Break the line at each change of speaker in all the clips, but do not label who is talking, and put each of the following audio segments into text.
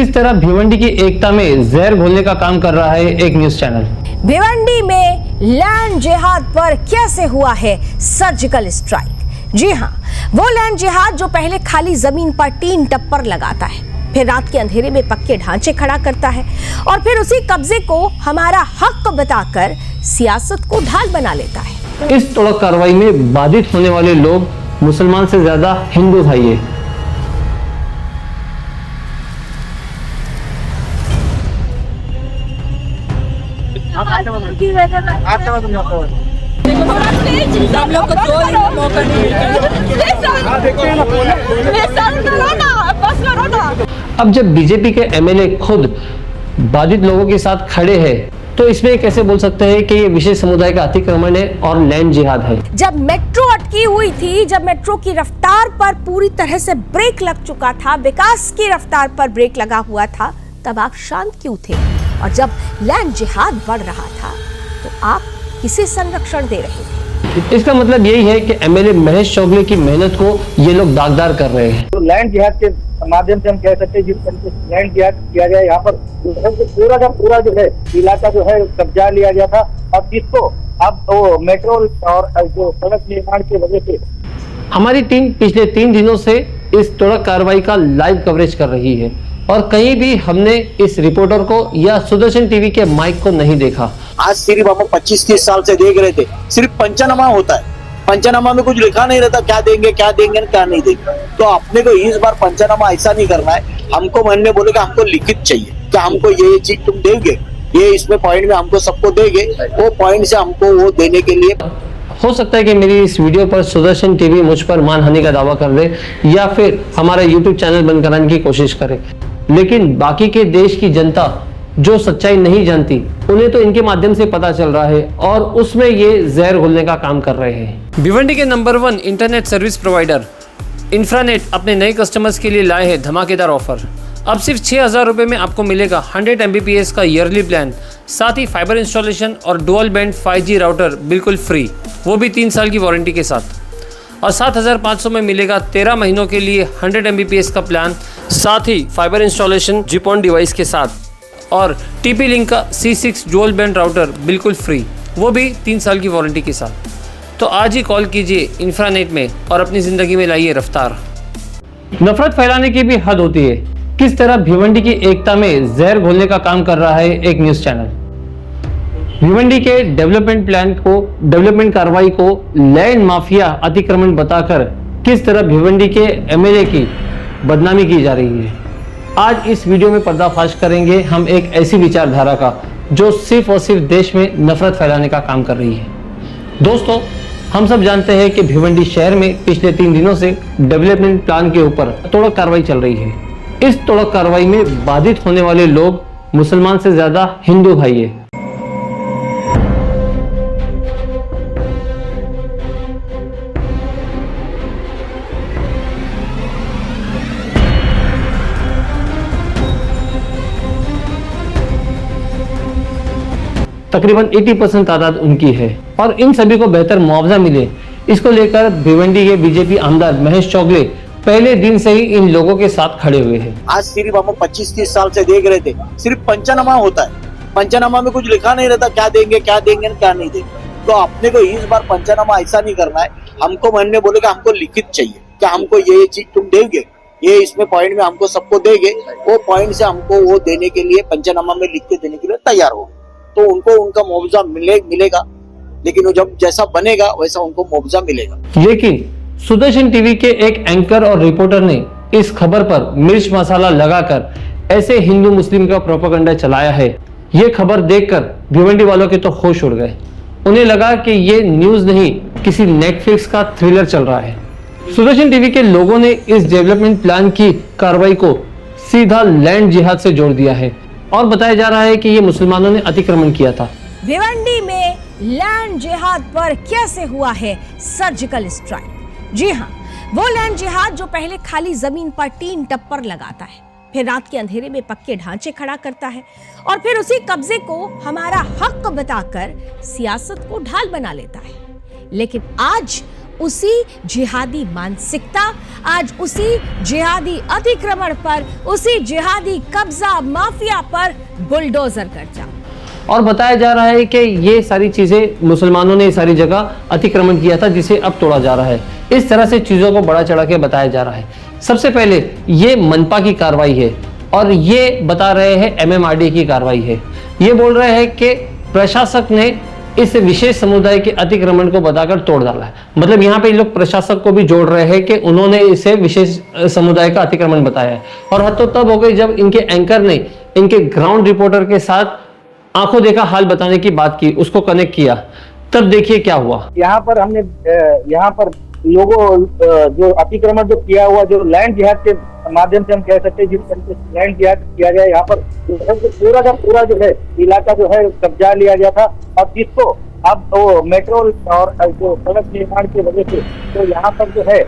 किस तरह भिवंडी की एकता में जहर घोलने का काम कर रहा है एक न्यूज चैनल।
भिवंडी में लैंड जिहाद पर कैसे हुआ है सर्जिकल स्ट्राइक। जी हाँ, वो लैंड जिहाद जो पहले खाली जमीन पर टीन टप्पर लगाता है, फिर रात के अंधेरे में पक्के ढांचे खड़ा करता है और फिर उसी कब्जे को हमारा हक बताकर सियासत को ढाल बना लेता है।
इस तोड़क कार्रवाई में बाधित होने वाले लोग मुसलमान से ज्यादा हिंदू भाई है। अब जब बीजेपी के एमएलए खुद बाधित लोगों के साथ खड़े हैं, तो इसमें कैसे बोल सकते हैं कि ये विशेष समुदाय का अतिक्रमण है और लैंड जिहाद है।
जब मेट्रो अटकी हुई थी, जब मेट्रो की रफ्तार पर पूरी तरह से ब्रेक लग चुका था, विकास की रफ्तार पर ब्रेक लगा हुआ था, तब आप शांत क्यों थे? और जब लैंड जिहाद बढ़ रहा था तो आप किसे संरक्षण दे रहे थे?
इसका मतलब यही है कि एमएलए महेश चौगले की मेहनत को ये लोग दागदार कर रहे हैं।
तो लैंड जिहाद के माध्यम से हम कह सकते हैं जिस तरीके से लैंड जिहाद किया गया, यहाँ पर पूरा का पूरा जो है इलाका जो है कब्जा लिया गया था, और जिसको अब वो मेट्रो और जो सड़क निर्माण की वजह से
हमारी टीम पिछले 3 दिनों से इस तोड़क कार्रवाई का लाइव कवरेज कर रही है और कहीं भी हमने इस रिपोर्टर को या सुदर्शन टीवी के माइक को नहीं देखा।
आज सिर्फ हम 25-30 साल से देख रहे थे, सिर्फ पंचनामा होता है, पंचनामा में कुछ लिखा नहीं रहता, क्या देंगे क्या नहीं देंगे। तो अपने को इस बार पंचनामा ऐसा नहीं करना है। हमको मन में बोले कि हमको लिखित चाहिए, क्या हमको ये चीज तुम दोगे, ये इसमें पॉइंट में हमको सबको देंगे, वो पॉइंट से हमको वो देने के लिए।
हो सकता है कि मेरी इस वीडियो पर सुदर्शन टीवी मुझ पर मानहानि का दावा कर दे या फिर हमारा यूट्यूब चैनल बंद कराने की कोशिश करे, लेकिन बाकी के देश की जनता जो सच्चाई नहीं जानती, उन्हें तो इनके माध्यम से पता चल रहा है और उसमें ये जहर घोलने का काम कर रहे हैं। भिवंडी के नंबर 1 इंटरनेट सर्विस प्रोवाइडर इंफ्रानेट अपने नए कस्टमर्स के लिए लाए हैं धमाकेदार ऑफर। अब सिर्फ 6,000 रुपये में आपको मिलेगा 100 Mbps का ईयरली प्लान, साथ ही फाइबर इंस्टॉलेशन और डुअल बैंड 5G राउटर बिल्कुल फ्री, वो भी 3 साल की वारंटी के साथ। और 7,500 में मिलेगा 13 महीनों के लिए 100 Mbps का प्लान, साथ ही फाइबर इंस्टॉलेशन जीपॉन डिवाइस के साथ, और TP लिंक का C6 डुअल बैंड राउटर बिल्कुल फ्री, वो भी 3 साल की वारंटी के साथ। तो आज ही कॉल कीजिए इंफ्रानेट में और अपनी ज़िंदगी में लाइए रफ्तार। नफरत फैलाने की भी हद होती है। किस तरह भिवंडी की एकता में जहर घोलने का काम कर रहा है एक न्यूज़ चैनल। भिवंडी के डेवलपमेंट कार्रवाई को लैंड माफिया अतिक्रमण बताकर किस तरह भिवंडी के एमएलए की बदनामी की जा रही है, आज इस वीडियो में पर्दाफाश करेंगे हम एक ऐसी विचारधारा का जो सिर्फ और सिर्फ देश में नफरत फैलाने का काम कर रही है। दोस्तों, हम सब जानते हैं कि भिवंडी शहर में पिछले 3 दिनों से डेवलपमेंट प्लान के ऊपर तोड़क कार्रवाई चल रही है। इस तोड़क कार्रवाई में बाधित होने वाले लोग मुसलमान से ज्यादा हिंदू भाई है। तकरीबन 80% तादाद उनकी है और इन सभी को बेहतर मुआवजा मिले, इसको लेकर भिवंडी के बीजेपी आमदार महेश चौगले पहले दिन से ही इन लोगों के साथ खड़े हुए हैं।
आज सिर्फ हम 25-30 साल से देख रहे थे, सिर्फ पंचनामा होता है, पंचनामा में कुछ लिखा नहीं रहता, क्या देंगे नहीं देंगे। तो अपने को इस बार पंचनामा ऐसा नहीं करना है। हमको मन में बोले कि हमको लिखित चाहिए, क्या हमको ये चीज तुम दोगे, ये इसमें पॉइंट में हमको सबको देंगे, वो पॉइंट से हमको वो देने के लिए पंचनामा में लिख के देने के लिए तैयार हो। तो उनको उनका मुआवजा मिलेगा, लेकिन वो जब जैसा बनेगा वैसा उनको मुआवजा मिलेगा।
लेकिन सुदर्शन टीवी के एक एंकर और रिपोर्टर ने इस खबर पर मिर्च मसाला लगाकर ऐसे हिंदू मुस्लिम का प्रोपेगेंडा चलाया है। ये खबर देखकर भिवंडी वालों के तो होश उड़ गए। उन्हें लगा कि ये न्यूज नहीं, किसी नेटफ्लिक्स का थ्रिलर चल रहा है। सुदर्शन टीवी के लोगों ने इस डेवलपमेंट प्लान की कार्रवाई को सीधा लैंड जिहाद से जोड़ दिया है और बताया जा रहा है कि ये मुसलमानों ने अतिक्रमण किया था।
भिवंडी में लैंड जिहाद पर कैसे हुआ है सर्जिकल स्ट्राइक। जी हाँ, वो लैंड जिहाद जो पहले खाली जमीन पर टीन टप्पर लगाता है, फिर रात के अंधेरे में पक्के ढांचे खड़ा करता है और फिर उसी कब्जे को हमारा हक बताकर सियासत को ढाल बना लेता है। लेकिन आज उसी जिहादी मानसिकता, आज उसी जिहादी अतिक्रमण पर, उसी जिहादी कब्जा माफिया पर बुलडोजर गर्जा।
और बताया जा रहा है कि ये सारी चीजें मुसलमानों ने ये सारी जगह अतिक्रमण किया था, जिसे अब तोड़ा जा रहा है। इस तरह से चीजों को बड़ा चढ़ा के बताया जा रहा है। सबसे पहले ये मनपा की कार्रवाई है और ये बता रहे हैं एमएमआरडी की कार्रवाई है। ये बोल रहे हैं कि प्रशासक ने इस विशेष समुदाय के अतिक्रमण को बताकर तोड़ डाला है। मतलब यहाँ पे लोग प्रशासक को भी जोड़ रहे हैं कि उन्होंने इसे विशेष समुदाय का अतिक्रमण बताया है। और हद तो तब हो गई जब इनके एंकर ने इनके ग्राउंड रिपोर्टर के साथ आंखों देखा हाल बताने की बात की, उसको कनेक्ट किया। तब देखिए क्या हुआ।
यहाँ पर हमने यहाँ पर लोगों जो अतिक्रमण जो किया हुआ, जो लैंड जिहाद के माध्यम से हम कह सकते हैं, जिस तरीके से लैंड जिहाद किया गया, यहाँ पर पूरा का पूरा जो है इलाका जो है कब्जा लिया गया था। और जिसको अब वो मेट्रो और जो सड़क निर्माण की वजह से तो यहाँ पर जो है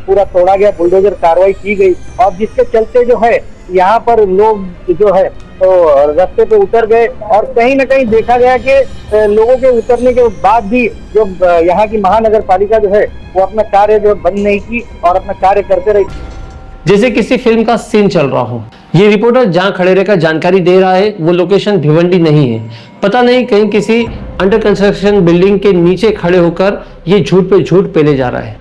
पूरा तोड़ा गया, बुलडोजर कार्रवाई की गई। और जिसके चलते जो है यहाँ पर लोग जो है तो रास्ते पे उतर गए। और कहीं ना कहीं देखा गया कि लोगों के उतरने के बाद भी जो यहाँ की महानगर पालिका जो है वो अपना कार्य जो बंद नहीं की और अपना कार्य करते रही,
जैसे किसी फिल्म का सीन चल रहा हो। ये रिपोर्टर जहां खड़े रहकर जानकारी दे रहा है वो लोकेशन भिवंडी नहीं है। पता नहीं कहीं किसी अंडर कंस्ट्रक्शन बिल्डिंग के नीचे खड़े होकर ये झूठ पे झूठ पेले जा रहा है।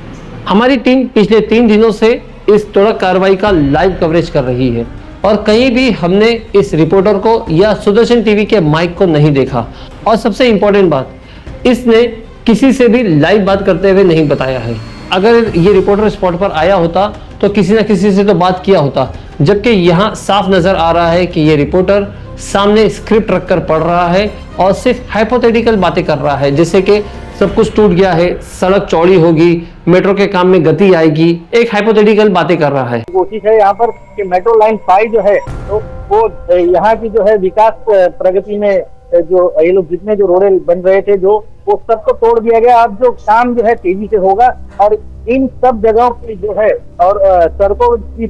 हमारी टीम पिछले 3 दिनों से इस तोड़क कार्रवाई का लाइव कवरेज कर रही है और कहीं भी हमने इस रिपोर्टर को या सुदर्शन टीवी के माइक को नहीं देखा। और सबसे इंपॉर्टेंट बात, इसने किसी से भी लाइव बात करते हुए नहीं बताया है। अगर ये रिपोर्टर स्पॉट पर आया होता तो किसी ना किसी से तो बात किया होता, जबकि यहाँ साफ नजर आ रहा है कि ये रिपोर्टर सामने स्क्रिप्ट रखकर पढ़ रहा है और सिर्फ हाइपोथेटिकल बातें कर रहा है, जैसे कि सब कुछ टूट गया है, सड़क चौड़ी होगी, मेट्रो के काम में गति आएगी, एक हाइपोथेटिकल बातें कर रहा है।
कोशिश है यहाँ पर कि मेट्रो लाइन 5 जो है तो वो यहाँ की जो है विकास प्रगति में जो ये लोग जितने जो रोडे बन रहे थे जो वो सबको तोड़ दिया गया। अब जो काम जो है तेजी से होगा और इन सब जगहों की जो है और सड़कों की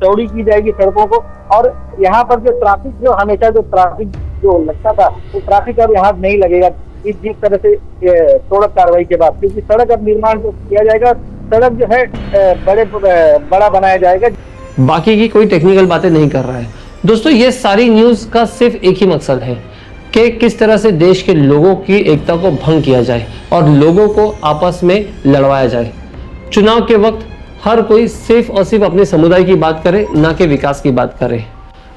चौड़ी की जाएगी सड़कों को। और यहाँ पर जो ट्रैफिक जो हमेशा जो ट्रैफिक जो लगता था वो ट्रैफिक अब यहाँ नहीं लगेगा इस जिस तरह से तोड़क कार्रवाई के बाद, क्योंकि सड़क अब निर्माण जो किया जाएगा, सड़क जो है बड़ा बनाया जाएगा।
बाकी की कोई टेक्निकल बातें नहीं कर रहा है। दोस्तों, ये सारी न्यूज का सिर्फ एक ही मकसद है कि किस तरह से देश के लोगों की एकता को भंग किया जाए और लोगों को आपस में लड़वाया जाए। चुनाव के वक्त हर कोई सिर्फ और सिर्फ अपने समुदाय की बात करे, ना कि विकास की बात करे।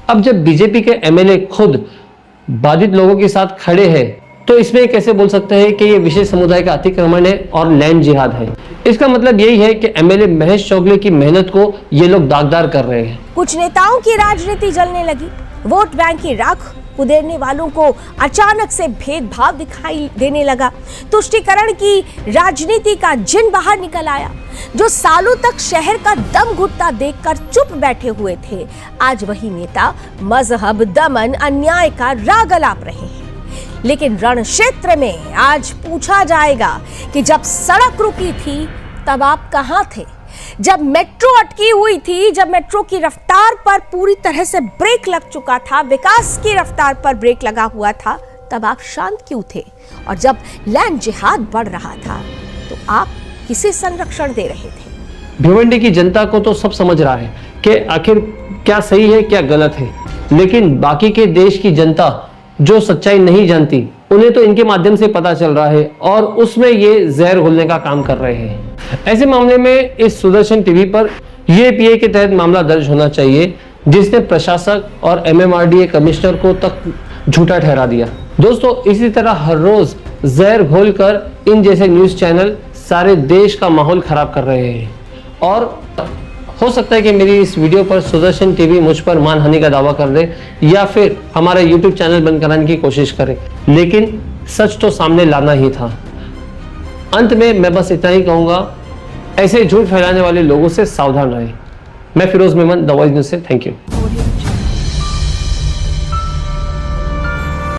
अब जब बीजेपी के एमएलए खुद बाधित लोगों के साथ खड़े हैं तो इसमें कैसे बोल सकते हैं कि ये विशेष समुदाय का अतिक्रमण है और लैंड जिहाद है। इसका मतलब यही है कि एमएलए महेश चौगले की मेहनत को ये लोग दागदार कर रहे हैं।
कुछ नेताओं की राजनीति जलने लगी, वोट बैंक की राख उधेड़ने वालों को अचानक से भेदभाव दिखाई देने लगा। तुष्टीकरण की राजनीति का जिन बाहर निकल आया। जो सालों तक शहर का दम घुटता देखकर चुप बैठे हुए थे, आज वही नेता मजहब, दमन, अन्याय का राग अलाप रहे हैं। लेकिन रण क्षेत्र में आज पूछा जाएगा कि जब सड़क रुकी थी तब आप कहां थे? जब मेट्रो अटकी हुई थी, जब मेट्रो की रफ्तार पर पूरी तरह से ब्रेक लग चुका था, विकास की रफ्तार पर ब्रेक लगा हुआ था, तब आप शांत क्यों थे? और जब लैंड जिहाद बढ़ रहा था तो आप किसे संरक्षण दे रहे थे?
भिवंडी की जनता को तो सब समझ रहा है कि आखिर क्या सही है क्या गलत है, लेकिन बाकी के देश की जनता जो सच्चाई नहीं जानती उन्हें तो इनके माध्यम से पता चल रहा है और उसमें ये जहर घोलने का काम कर रहे हैं। ऐसे मामले में इस सुदर्शन टीवी पर यूएपीए के तहत मामला दर्ज होना चाहिए, जिसने प्रशासक और एमएमआरडीए कमिश्नर को तक झूठा ठहरा दिया। दोस्तों, इसी तरह हर रोज जहर घोलकर इन जैसे न्यूज चैनल सारे देश का माहौल खराब कर रहे हैं। और हो सकता है कि मेरी इस वीडियो पर सुदर्शन टीवी मुझ पर मानहानि का दावा कर दे या फिर हमारा यूट्यूब चैनल बंद कराने की कोशिश करे, लेकिन सच तो सामने लाना ही था। अंत में मैं बस इतना ही कहूंगा, ऐसे झूठ फैलाने वाले लोगों से सावधान रहें। मैं Firoz Memon, the Voice News से, थैंक यू।